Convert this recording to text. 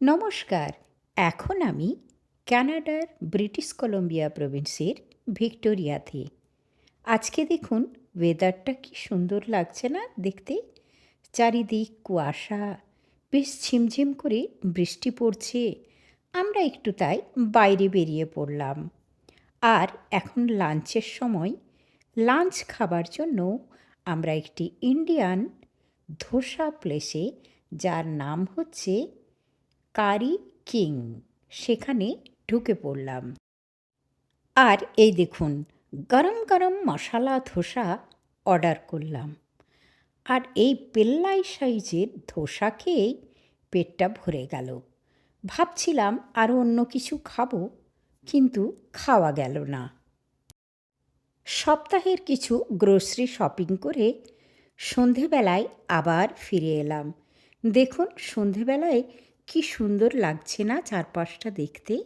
নমস্কার। এখন আমি কানাডার ব্রিটিশ কলম্বিয়া প্রভিন্সের ভিক্টোরিয়াতে। আজকে দেখুন ওয়েদারটা কি সুন্দর লাগছে না দেখতে? চারিদিক কুয়াশা, বেশ ঝিমঝিম করে বৃষ্টি পড়ছে। আমরা একটু তাই বাইরে বেরিয়ে পড়লাম। আর এখন লাঞ্চের সময়। লাঞ্চ খাবার জন্য আমরা একটি ইন্ডিয়ান ধোসা প্লেসে, যার নাম হচ্ছে কারি কিং, সেখানে ঢুকে পড়লাম। আর এই দেখুন, গরম গরম মশালা ধোসা অর্ডার করলাম। আর এই পেল্লাই সাইজের ধোসা খেয়েই পেটটা ভরে গেল। ভাবছিলাম আরও অন্য কিছু খাবো, কিন্তু খাওয়া গেল না। সপ্তাহের কিছু গ্রোসারি শপিং করে সন্ধেবেলায় আবার ফিরে এলাম। দেখুন সন্ধেবেলায় কি সুন্দর লাগছে না চারপাশটা দেখতে।